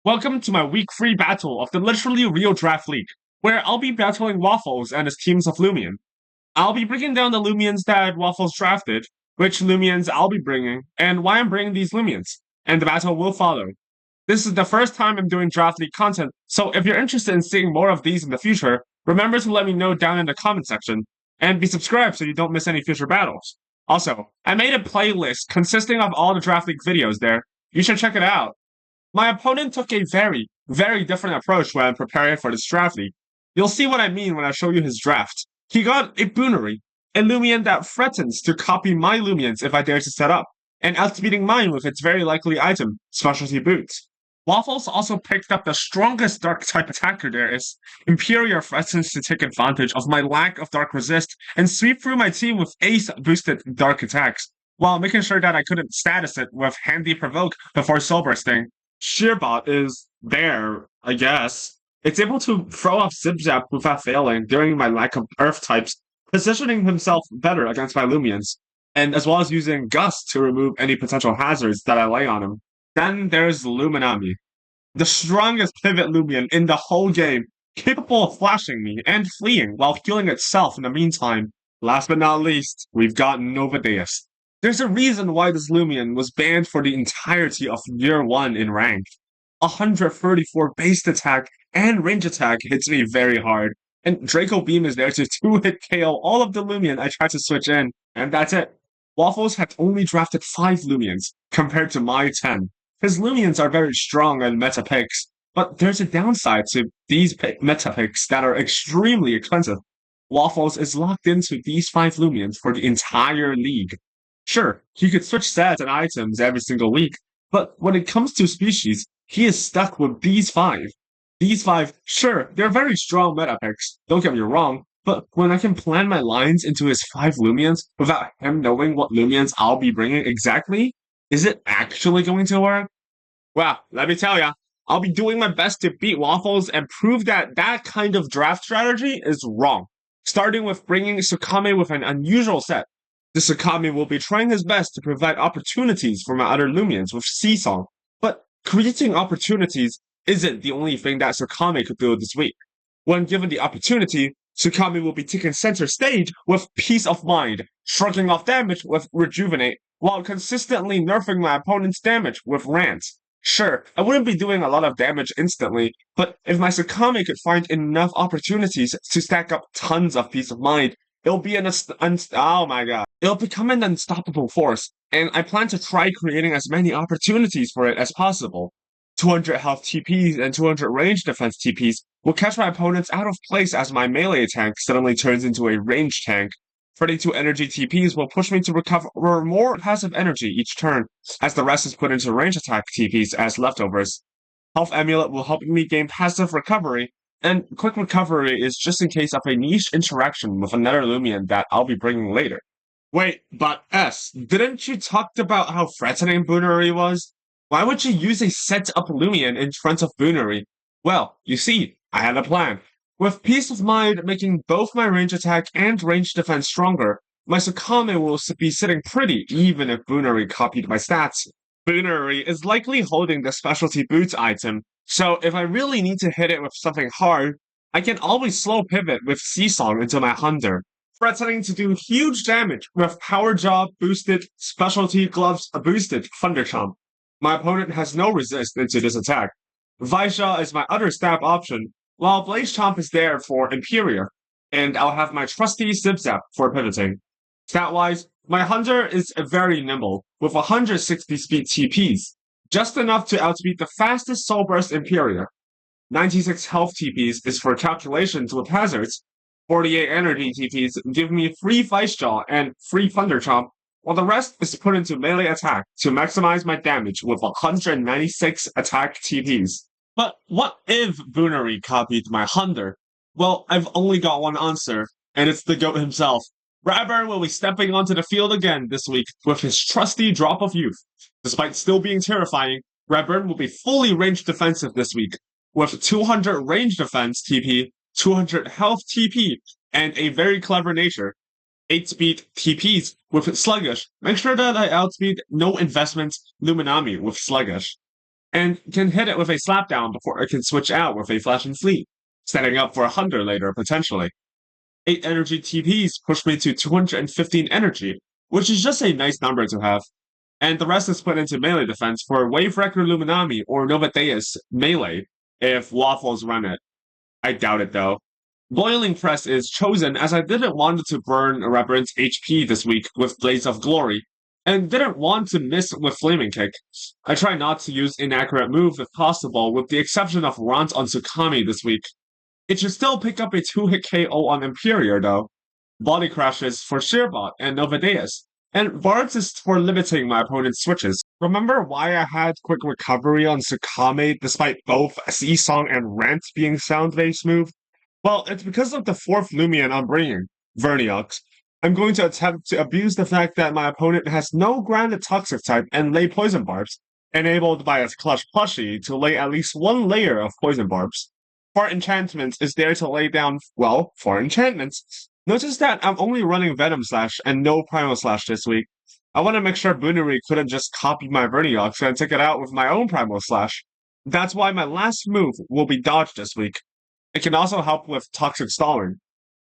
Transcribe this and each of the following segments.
Welcome to my week 3 battle of the literally real draft league, where I'll be battling Waffles and his teams of Loomian. I'll be breaking down the Loomians that Waffles drafted, which Loomians I'll be bringing, and why I'm bringing these Loomians, and the battle will follow. This is the first time I'm doing draft league content, so if you're interested in seeing more of these in the future, remember to let me know down in the comment section, and be subscribed so you don't miss any future battles. Also, I made a playlist consisting of all the draft league videos there. You should check it out. My opponent took a very different approach when preparing for this draft league. You'll see what I mean when I show you his draft. He got a Boonery, a Loomian that threatens to copy my Loomians if I dare to set up, and outspeeding mine with its very likely item, Specialty Boots. Waffles also picked up the strongest dark type attacker there is. Imperial threatens to take advantage of my lack of dark resist and sweep through my team with ace boosted dark attacks, while making sure that I couldn't status it with handy provoke before soul bursting. Shearbot is there, I guess. It's able to throw off Zip Zap without failing during my lack of Earth types, positioning himself better against my Loomians, and as well as using Gust to remove any potential hazards that I lay on him. Then there's Luminami, the strongest pivot Loomian in the whole game, capable of flashing me and fleeing while healing itself in the meantime. Last but not least, we've got Novadeus. There's a reason why this Loomian was banned for the entirety of year 1 in rank. 134 base attack and range attack hits me very hard, and Draco Beam is there to 2-hit KO all of the Loomian I tried to switch in, and that's it. Waffles had only drafted 5 Loomians, compared to my 10. His Loomians are very strong and meta picks, but there's a downside to these meta picks that are extremely expensive. Waffles is locked into these 5 Loomians for the entire league. Sure, he could switch sets and items every single week, but when it comes to species, he is stuck with these 5. These 5, sure, they're very strong meta picks, don't get me wrong, but when I can plan my lines into his 5 Loomians without him knowing what Loomians I'll be bringing exactly, is it actually going to work? Well, let me tell ya, I'll be doing my best to beat Waffles and prove that that kind of draft strategy is wrong. Starting with bringing Tsukame with an unusual set. The Tsukame will be trying his best to provide opportunities for my other Loomians with Seasong, but creating opportunities isn't the only thing that Tsukame could do this week. When given the opportunity, Tsukame will be taking center stage with Peace of Mind, shrugging off damage with Rejuvenate, while consistently nerfing my opponent's damage with Rant. Sure, I wouldn't be doing a lot of damage instantly, but if my Tsukame could find enough opportunities to stack up tons of Peace of Mind, it'll be oh my god. It'll become an unstoppable force, and I plan to try creating as many opportunities for it as possible. 200 health TPs and 200 range defense TPs will catch my opponents out of place as my melee tank suddenly turns into a range tank. 32 energy TPs will push me to recover more passive energy each turn, as the rest is put into range attack TPs as leftovers. Health Amulet will help me gain passive recovery, and quick recovery is just in case of a niche interaction with another Loomian that I'll be bringing later. Wait, but didn't you talk about how threatening Boonery was? Why would you use a set-up Loomian in front of Boonery? Well, you see, I had a plan. With Peace of Mind making both my range attack and range defense stronger, my Tsukame will be sitting pretty even if Boonery copied my stats. Boonery is likely holding the specialty boots item, so if I really need to hit it with something hard, I can always slow pivot with Seasong into my Hunter, threatening to do huge damage with Power Jaw boosted, Specialty Gloves boosted Thunder Chomp. My opponent has no resist into this attack. Vaisha is my other stab option, while Blaze Chomp is there for Imperial, and I'll have my trusty Zip Zap for pivoting. Stat-wise, my Hunter is very nimble, with 160 speed TPs, just enough to outspeed the fastest Soul Burst Imperial. 96 health TPs is for calculations with hazards. 48 energy TPs give me free Vice Jaw and free Thunder Chomp, while the rest is put into melee attack to maximize my damage with 196 attack TPs. But what if Boonery copied my Hunter? Well, I've only got one answer, and it's the GOAT himself. Radburn will be stepping onto the field again this week with his trusty Drop of Youth. Despite still being terrifying, Radburn will be fully range defensive this week, with 200 range defense TP, 200 health TP, and a very clever nature. 8-speed TPs with Sluggish. Make sure that I outspeed no investments Luminami with Sluggish. and can hit it with a slapdown before it can switch out with a flash and fleet, setting up for a Hunter later potentially. 8 energy TPs push me to 215 energy, which is just a nice number to have. And the rest is put into melee defense for Wave Wrecker Luminami or Nova Deus melee if Waffles run it. I doubt it though. Boiling Press is chosen as I didn't want to burn Reverend's HP this week with Blaze of Glory, and didn't want to miss with Flaming Kick. I try not to use inaccurate moves if possible, with the exception of Rant on Tsukame this week. It should still pick up a 2-hit KO on Imperior though. Body Crashes for Shearbot and Novadeus, and Barbs is for limiting my opponent's switches. Remember why I had quick recovery on Tsukame despite both Seasong and Rant being sound-based move? Well, it's because of the fourth Loomian I'm bringing, Verniox. I'm going to attempt to abuse the fact that my opponent has no grounded toxic type and lay poison barbs, enabled by its clutch plushie to lay at least one layer of poison barbs. Fart Enchantments is there to lay down, well, 4 enchantments. Notice that I'm only running Venom Slash and no Primal Slash this week. I want to make sure Boonery couldn't just copy my Verniox and take it out with my own Primal Slash. That's why my last move will be Dodge this week. It can also help with Toxic Stalling.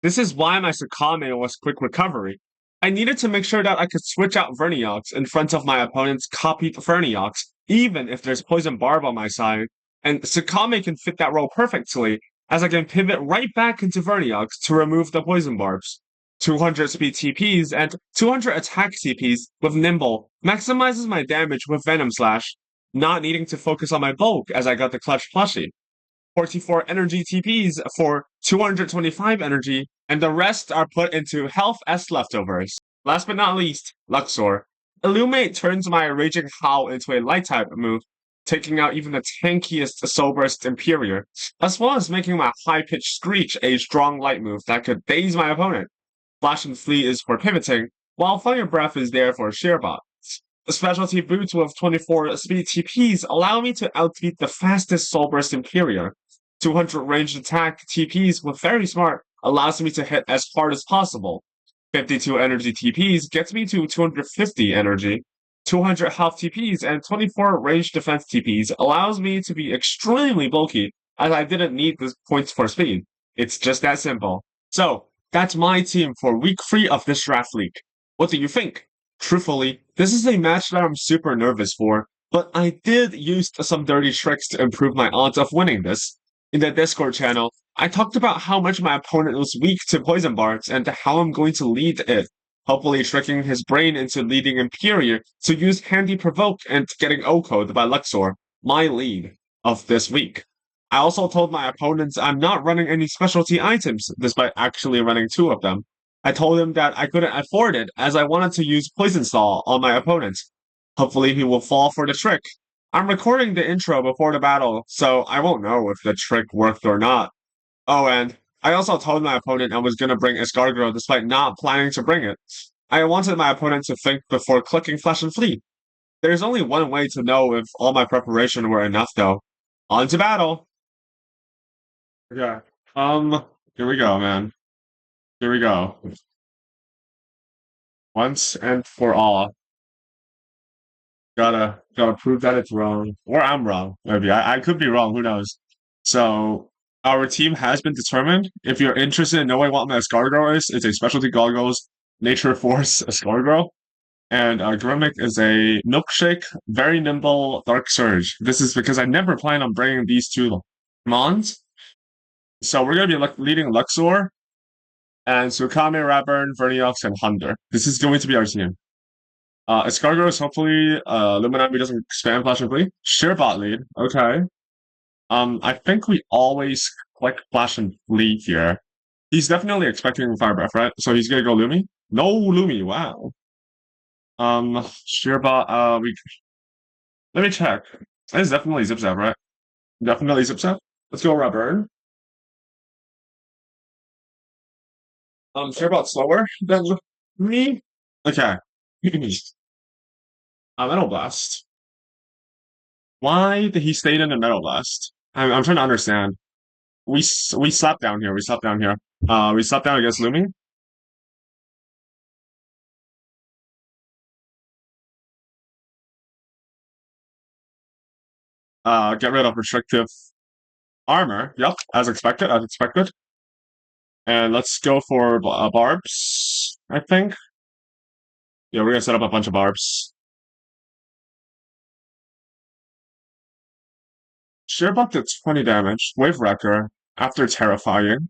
This is why my Tsukame was Quick Recovery. I needed to make sure that I could switch out Verniox in front of my opponent's copied Verniox, even if there's Poison Barb on my side, and Tsukame can fit that role perfectly, as I can pivot right back into Verniox to remove the Poison Barbs. 200 speed TPs and 200 attack TPs with Nimble maximizes my damage with Venom Slash, not needing to focus on my bulk as I got the Clutch plushie. 44 energy TPs for 225 energy, and the rest are put into health as leftovers. Last but not least, Luxor. Illuminate turns my Raging Howl into a light type move, taking out even the tankiest Soul Burst Imperior, as well as making my high pitched Screech a strong light move that could daze my opponent. Flash and Flee is for pivoting, while Fire Breath is there for Shearbot. Specialty Boots with 24 speed TPs allow me to outbeat the fastest Soul Burst Imperior. 200 ranged attack TPs with Very Smart allows me to hit as hard as possible. 52 energy TPs gets me to 250 energy. 200 health TPs and 24 ranged defense TPs allows me to be extremely bulky as I didn't need the points for speed. It's just that simple. So, that's my team for week 3 of this draft league. What do you think? Truthfully, this is a match that I'm super nervous for, but I did use some dirty tricks to improve my odds of winning this. In the Discord channel, I talked about how much my opponent was weak to Poison Barbs and how I'm going to lead it, hopefully tricking his brain into leading Imperior to use Handy Provoke and getting O-Code by Luxor, my lead of this week. I also told my opponents I'm not running any specialty items, despite actually running 2 of them. I told him that I couldn't afford it as I wanted to use Poison Saw on my opponent. Hopefully he will fall for the trick. I'm recording the intro before the battle, so I won't know if the trick worked or not. Oh, and I also told my opponent I was gonna bring Escargot despite not planning to bring it. I wanted my opponent to think before clicking Flash and Flee. There's only one way to know if all my preparation were enough, though. On to battle! Okay. Here we go, man. Here we go. Once and for all. Gotta prove that it's wrong. Or I'm wrong, maybe. I could be wrong, who knows? So our team has been determined. If you're interested in knowing what my Escargot is, it's a specialty goggles, Nature Force Escargot. And Grimmick is a milkshake, very nimble Dark Surge. This is because I never plan on bringing these 2 Mons. So we're gonna be leading Luxor and Tsukame, Raburn, Verniox, and Hunter. This is going to be our team. Escargot is hopefully Luminami doesn't spam Flash and Flee. Shearbot lead. Okay. I think we always click Flash and Flee here. He's definitely expecting Fire Breath, right? So he's gonna go Lumi? No Lumi, wow. Shearbot, let me check. It's definitely Zip Zap, right? Definitely Zip Zap. Let's go Rubber. Shearbot slower than me? Okay. Metal Blast. Why did he stay in the Metal Blast? I'm trying to understand. We slapped down here. We slapped down here. We slapped down against Lumi. Get rid of restrictive armor. Yep, as expected, as expected. And let's go for barbs, I think. Yeah, we're gonna set up a bunch of barbs. Sheer buff did 20 damage. Wave Wrecker, after terrifying.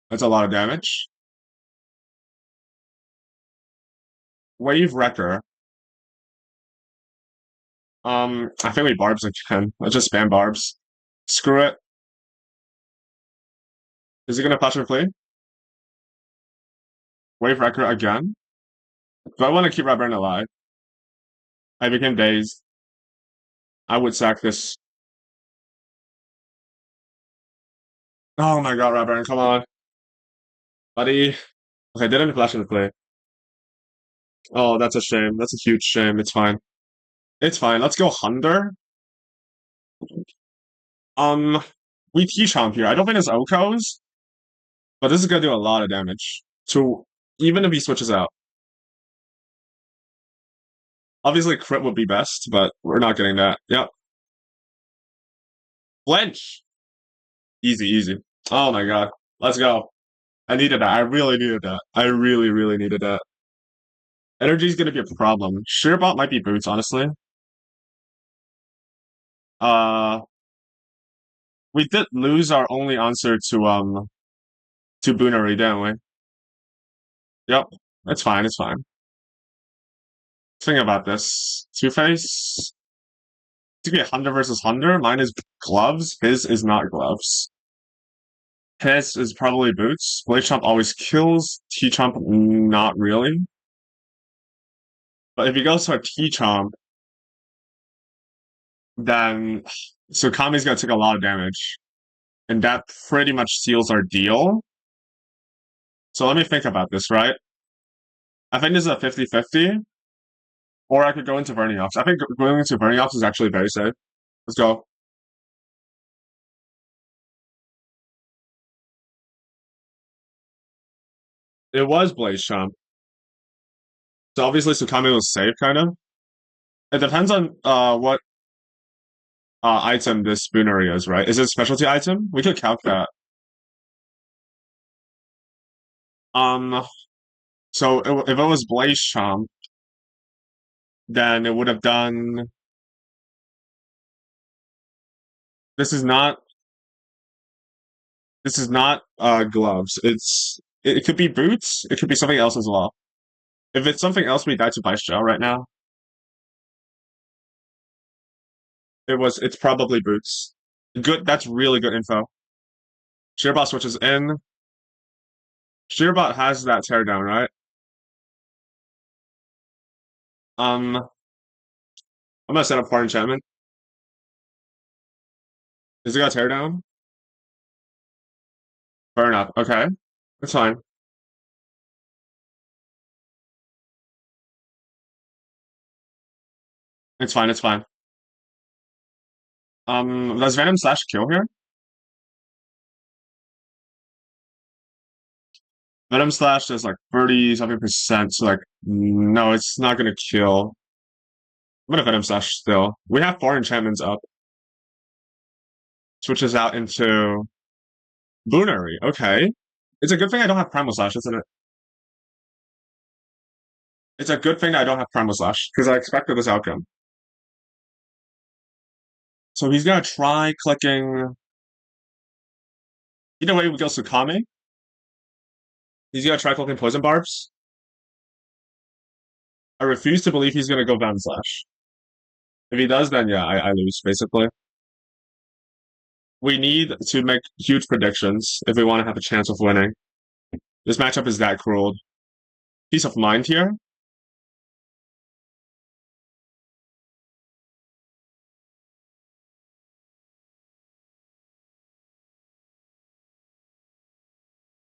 That's a lot of damage. Wave Wrecker. I think we barbs again. Let's just spam barbs. Screw it. Is he gonna flash and play? Wave Wrecker again? Do I want to keep Red Baron alive? I became dazed. I would sack this. Oh my god, Red Baron, come on. Buddy. Okay, didn't flash into play. Oh, that's a shame. That's a huge shame. It's fine. It's fine. Let's go Hunder. Um, we T-Chomp here. I don't think it's Okos, but this is gonna do a lot of damage. So even if he switches out. Obviously, crit would be best, but we're not getting that. Yep. Flinch! Easy, easy. Oh my god. Let's go. I needed that. I really needed that. I really, really needed that. Energy is gonna be a problem. Shearbot might be boots, honestly. Uh, we did lose our only answer to Boonery, didn't we? Yep. It's fine, it's fine. Think about this. Two-Face. To be a Hunter versus Hunter, mine is gloves. His is not gloves. His is probably boots. Blade Chomp always kills. T-Chomp, not really. But if he goes for a T-Chomp, then Tsukame's gonna take a lot of damage. And that pretty much seals our deal. So let me think about this, right? I think this is a 50-50. Or I could go into Verniox. I think going into Verniox is actually very safe. Let's go. It was Blaze Chomp. So obviously Tsukame was safe, kind of. It depends on what item this Spoonery is, right? Is it a specialty item? We could calc that. Um, so if it was Blaze Chomp, then it would have done. This is not. This is not gloves. It could be boots. It could be something else as well. If it's something else, we die to Vice Gel right now. It's probably boots. Good. That's really good info. Shearbot switches in. Shearbot has that teardown, right? I'm gonna set up Far Enchantment. Is it got teardown? Fair enough. Okay. It's fine. It's fine, it's fine. Does Venom Slash kill here? Venom Slash is like 30 something percent, so like no, it's not gonna kill. I'm gonna Venom Slash still. We have 4 enchantments up. Switches out into Boonery. Okay. It's a good thing I don't have Primal Slash, isn't it? It's a good thing that I don't have Primal Slash, because I expected this outcome. So he's gonna try clicking. Either way, we go Tsukame. He's gonna try clicking Poison Barbs. I refuse to believe he's gonna go Venom Slash. If he does, then yeah, I lose, basically. We need to make huge predictions if we want to have a chance of winning. This matchup is that cruel. Peace of mind here.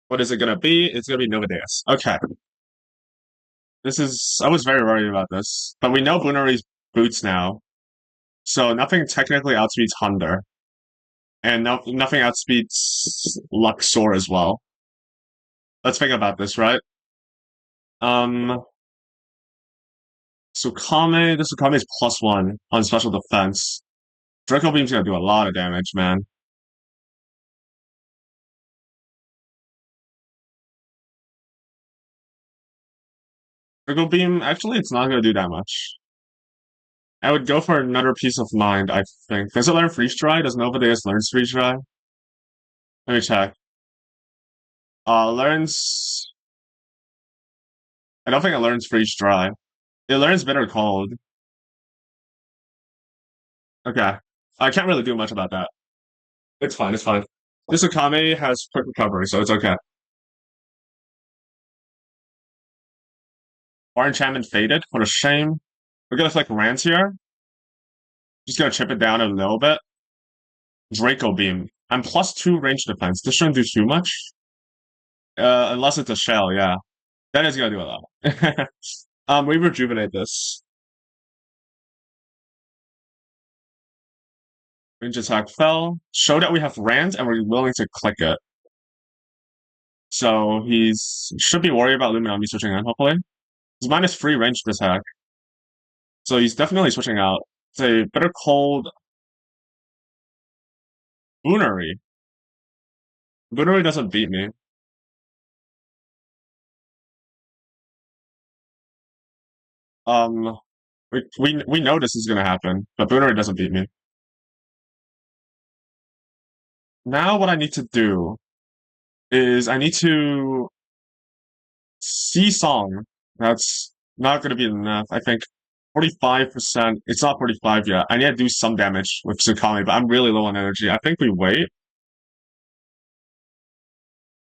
What is it gonna be? It's gonna be Novadeus. Okay. I was very worried about this. But we know Bunari's boots now. So nothing technically outspeeds Hunder. And nothing outspeeds Luxor as well. Let's think about this, right? Um, Tsukame, this Tsukame is +1 on special defense. Draco Beam's gonna do a lot of damage, man. Draco Beam, actually, it's not gonna do that much. I would go for another Piece of Mind, I think. Does it learn Freeze Dry? Does Nova Deus learn Freeze Dry? Let me check. Learns... I don't think it learns Freeze Dry. It learns Bitter Cold. Okay. I can't really do much about that. It's fine, it's fine. This Tsukame has quick recovery, so it's okay. Our enchantment faded. What a shame. We're gonna click Rant here. Just gonna chip it down a little bit. Draco Beam. I'm +2 range defense. This shouldn't do too much. Unless it's a shell, yeah. That is gonna do a lot. We rejuvenate this. Range attack fell. Show that we have Rant and we're willing to click it. So he's should be worried about Lumion me switching in, hopefully. He's -3 range attack. So he's definitely switching out. It's a Bitter Cold Boonery. Boonery doesn't beat me. Um, we know this is gonna happen, but Boonery doesn't beat me. Now what I need to do is I need to see Song. That's not gonna be enough. I think 45%. It's not 45 yet. I need to do some damage with Tsukame, but I'm really low on energy. I think we wait.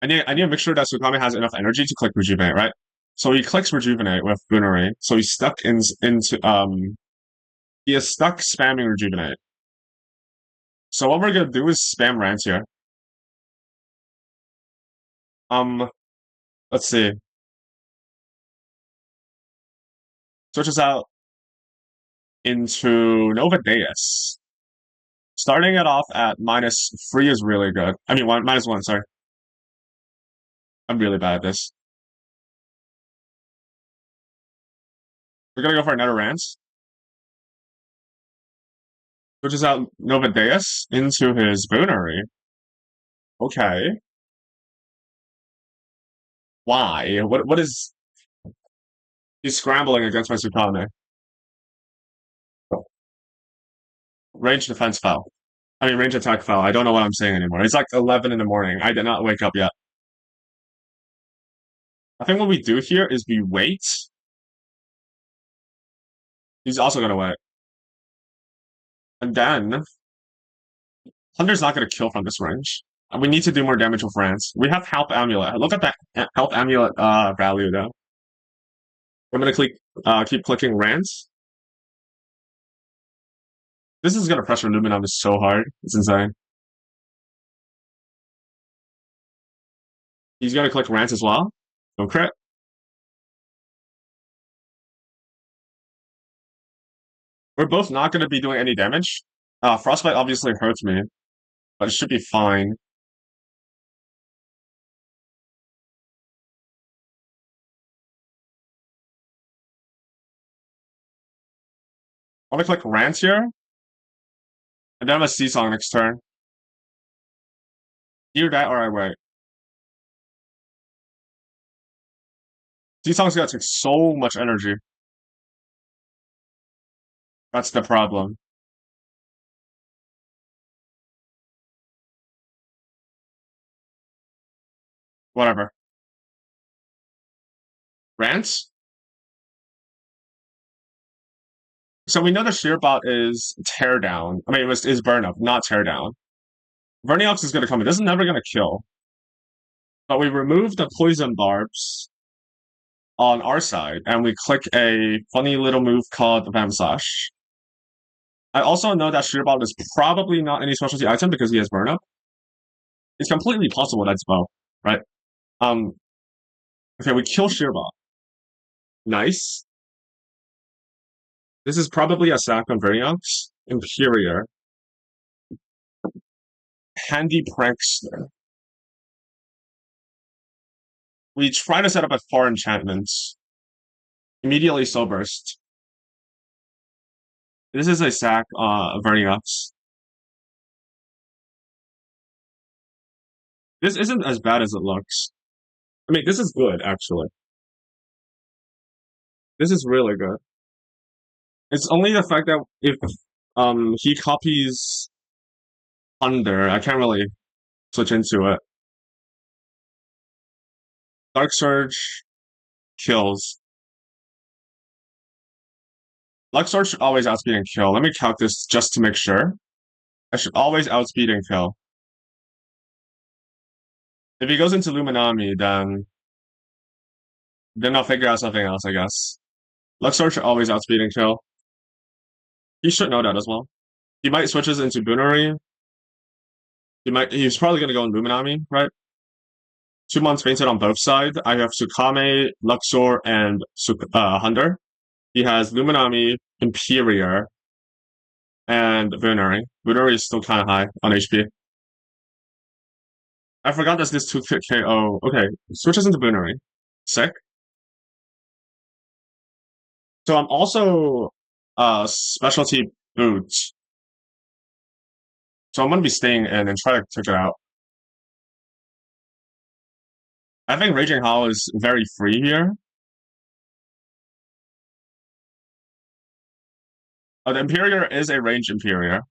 I need to make sure that Tsukame has enough energy to click Rejuvenate, right? So he clicks Rejuvenate with Boonery. So he's stuck into he is stuck spamming Rejuvenate. So what we're gonna do is spam Rant here. Um, let's see. Switches out into Nova Deus. Starting it off at -3 is really good. I mean, -1, sorry. I'm really bad at this. We're gonna go for another Rant. Switches out Nova Deus into his Boonery. Okay. Why? What is... He's scrambling against my Tsukame. Range defense fell. I mean, range attack fell. I don't know what I'm saying anymore. It's like 11 in the morning. I did not wake up yet. I think what we do here is we wait. He's also gonna wait. And then Hunter's not gonna kill from this range. We need to do more damage with Rants. We have Health Amulet. Look at that Health Amulet value though. I'm gonna keep clicking Rants. This is gonna pressure Luminon so hard. It's insane. He's gonna click Rants as well. Go crit. We're both not gonna be doing any damage. Frostbite obviously hurts me, but it should be fine. I'm gonna click Rant here, and then I'm gonna Seasong next turn. Either that or I wait. Seasong's gonna take so much energy. That's the problem. Whatever. Rants? So we know the Shearbot is Teardown. I mean, is Burn Up, not Teardown. Verniox is gonna come in. This is never gonna kill. But we remove the Poison Barbs on our side, and we click a funny little move called the Bam Slash. I also know that Shearbot is probably not any specialty item because he has Burn Up. It's completely possible that's both, right? Um, okay, we kill Shearbot. Nice. This is probably a sack on Verniox. Inferior. Handy Prankster. We try to set up a 4 enchantments. Immediately Soul Burst. This is a sack, Verniox. This isn't as bad as it looks. I mean, this is good, actually. This is really good. It's only the fact that if he copies Thunder, I can't really switch into it. Dark Surge kills. Luxor should always outspeed and kill. Let me calc this just to make sure. I should always outspeed and kill. If he goes into Luminami, then I'll figure out something else, I guess. Luxor should always outspeed and kill. He should know that as well. He might switches into Bunari. He's probably gonna go in Luminami, right? 2 months fainted on both sides. I have Tsukame, Luxor, and Hunter. He has Luminami, Imperior, and Bunari. Bunari is still kind of high on HP. I forgot that this 2 KO. Okay, switches into Bunari. Sick. So I'm also specialty boot. So I'm gonna be staying in and try to take it out. I think Raging Hollow is very free here. The Imperior is a range Imperior.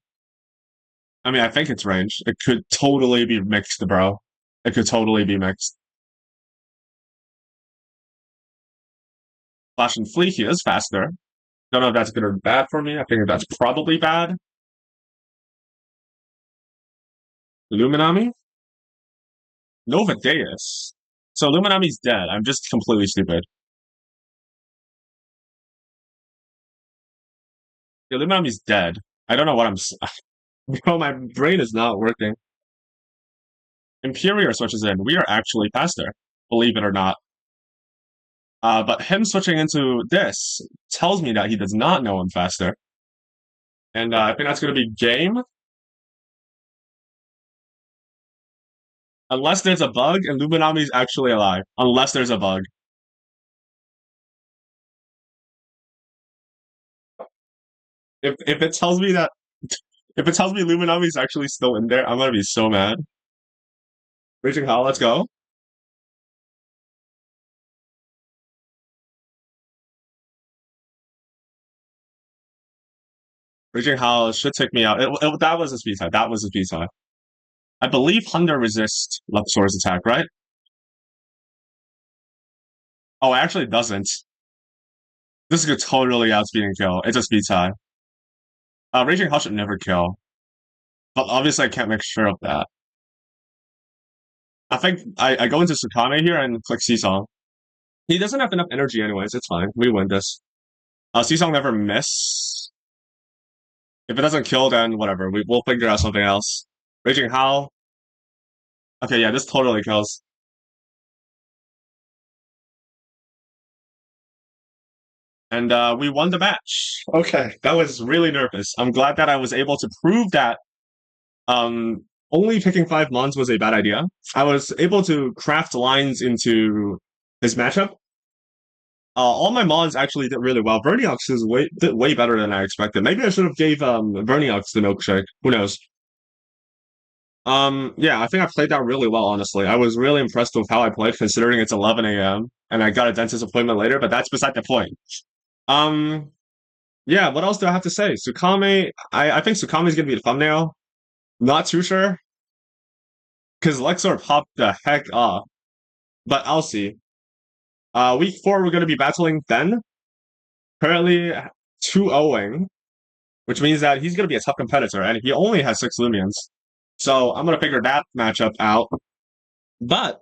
I mean, I think it's ranged. It could totally be mixed, bro. It could totally be mixed. Flash and Flee, he is faster. Don't know if that's good or bad for me. I think that's probably bad. Luminami? Nova Deus. So Luminami's dead. I'm just completely stupid. Yeah, Luminami's dead. I don't know what I'm. Bro, my brain is not working. Imperior switches in. We are actually faster, believe it or not. But him switching into this tells me that he does not know I'm faster. And I think that's going to be game. Unless there's a bug and Luminami's actually alive. Unless there's a bug. If it tells me that if it tells me Luminami's actually still in there, I'm gonna be so mad. Raging Hall, let's go. Raging Hall should take me out. That was a speed tie. That was a speed tie. I believe Thunder resists Luxor's attack, right? Oh, it actually doesn't. This is a totally outspeed and kill. It's a speed tie. Raging Hall should never kill. But obviously I can't make sure of that. I think I go into Tsukame here and click Seasong. He doesn't have enough energy anyways. It's fine. We win this. Seasong never miss. If it doesn't kill, then whatever. We'll figure out something else. Raging Howl. Okay, yeah, this totally kills. And we won the match. Okay, that was really nervous. I'm glad that I was able to prove that um, only picking 5 Mons was a bad idea. I was able to craft lines into this matchup. All my Mons actually did really well. Verniox is did way better than I expected. Maybe I should have gave Verniox the milkshake. Who knows? Yeah, I think I played that really well, honestly. I was really impressed with how I played, considering it's 11 a.m. and I got a dentist appointment later, but that's beside the point. Um, yeah, what else do I have to say? Tsukame, I think Tsukame's gonna be the thumbnail. Not too sure. Because Lexor popped the heck off. But I'll see. Week 4, we're gonna be battling Then. Currently 2-0ing, which means that he's gonna be a tough competitor, and he only has 6 Loomians. So I'm gonna figure that matchup out. But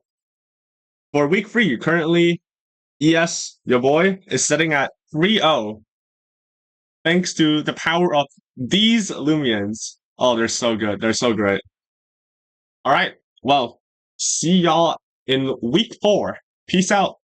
for week 3, currently your boy, is sitting at 3-0. Thanks to the power of these Loomians. Oh, they're so good. They're so great. All right. Well, see y'all in week 4. Peace out.